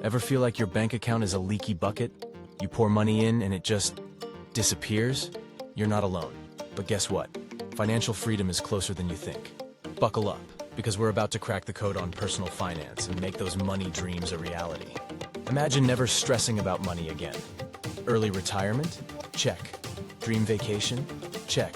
Ever feel like your bank account is a leaky bucket? You pour money in and it just disappears? You're not alone. But guess what? Financial freedom is closer than you think. Buckle up, because we're about to crack the code on personal finance and make those money dreams a reality. Imagine never stressing about money again. Early retirement? Check. Dream vacation? Check.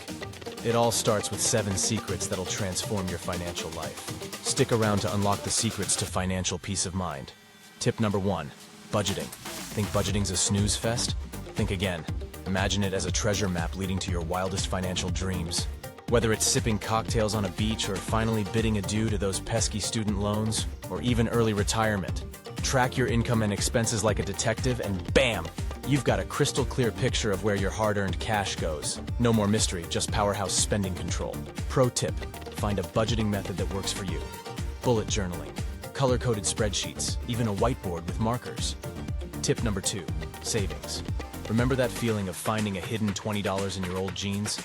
It all starts with 7 secrets that'll transform your financial life. Stick around to unlock the secrets to financial peace of mind. Tip number 1, budgeting. Think budgeting's a snooze fest? Think again. Imagine it as a treasure map leading to your wildest financial dreams. Whether it's sipping cocktails on a beach or finally bidding adieu to those pesky student loans, or even early retirement, track your income and expenses like a detective and bam! You've got a crystal clear picture of where your hard-earned cash goes. No more mystery, just powerhouse spending control. Pro tip, find a budgeting method that works for you. Bullet journaling, color-coded spreadsheets, even a whiteboard with markers. Tip number 2, savings. Remember that feeling of finding a hidden $20 in your old jeans?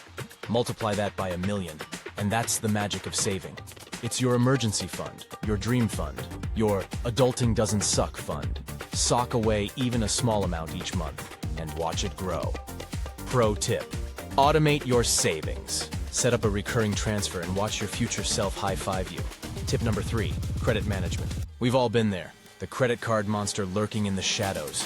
Multiply that by 1,000,000, and that's the magic of saving. It's your emergency fund, your dream fund, your adulting doesn't suck fund. Sock away even a small amount each month and watch it grow. Pro tip, automate your savings. Set up a recurring transfer and watch your future self high-five you. Tip number 3, credit management. We've all been there, the credit card monster lurking in the shadows.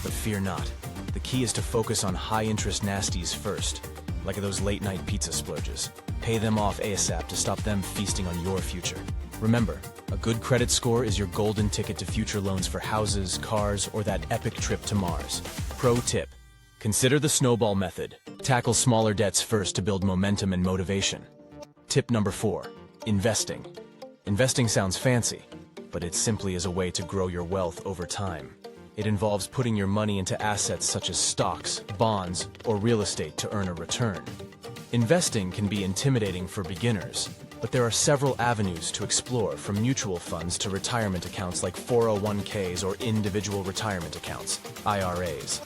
But fear not, the key is to focus on high-interest nasties first, like those late-night pizza splurges. Pay them off ASAP to stop them feasting on your future. Remember, a good credit score is your golden ticket to future loans for houses, cars, or that epic trip to Mars. Pro tip, consider the snowball method. Tackle smaller debts first to build momentum and motivation. Tip number 4, investing. Investing sounds fancy, but it simply is a way to grow your wealth over time. It involves putting your money into assets such as stocks, bonds, or real estate to earn a return. Investing can be intimidating for beginners, but there are several avenues to explore, from mutual funds to retirement accounts like 401ks or individual retirement accounts, IRAs.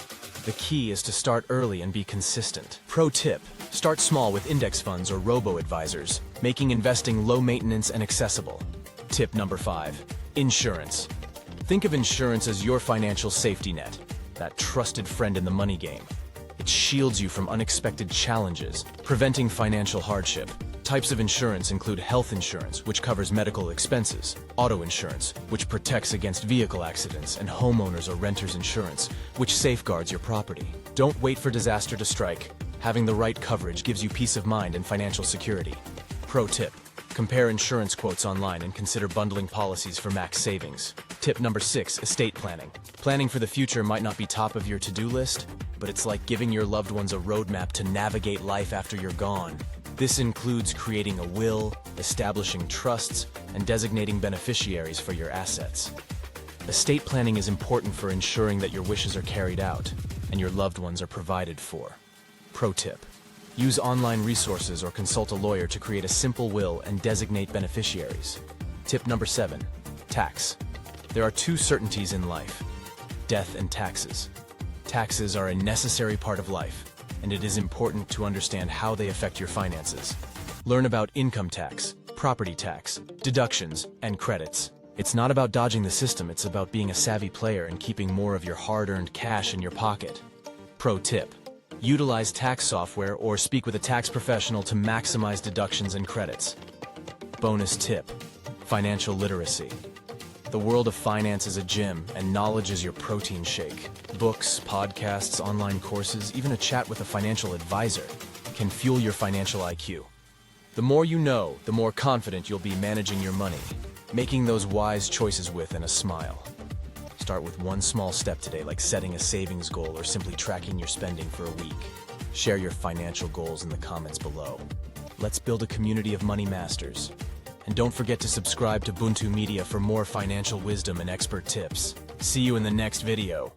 The key is to start early and be consistent. Pro tip, start small with index funds or robo-advisors, making investing low maintenance and accessible. Tip number 5, insurance. Think of insurance as your financial safety net, that trusted friend in the money game. It shields you from unexpected challenges, preventing financial hardship. Types of insurance include health insurance, which covers medical expenses, auto insurance, which protects against vehicle accidents, and homeowners or renters insurance, which safeguards your property. Don't wait for disaster to strike. Having the right coverage gives you peace of mind and financial security. Pro tip, compare insurance quotes online and consider bundling policies for max savings. Tip number 6, estate planning. Planning for the future might not be top of your to-do list, but it's like giving your loved ones a roadmap to navigate life after you're gone. This includes creating a will, establishing trusts, and designating beneficiaries for your assets. Estate planning is important for ensuring that your wishes are carried out and your loved ones are provided for. Pro tip, use online resources or consult a lawyer to create a simple will and designate beneficiaries. Tip number 7, tax. There are 2 certainties in life, death and taxes. Taxes are a necessary part of life, and it is important to understand how they affect your finances. Learn about income tax, property tax, deductions, and credits. It's not about dodging the system, it's about being a savvy player and keeping more of your hard-earned cash in your pocket. Pro tip, utilize tax software or speak with a tax professional to maximize deductions and credits. Bonus tip, financial literacy. The world of finance is a gym, and knowledge is your protein shake. Books, podcasts, online courses, even a chat with a financial advisor can fuel your financial IQ. The more you know, the more confident you'll be managing your money, making those wise choices with and a smile. Start with one small step today, like setting a savings goal or simply tracking your spending for a week. Share your financial goals in the comments below. Let's build a community of money masters. And don't forget to subscribe to Buntu Media for more financial wisdom and expert tips. See you in the next video.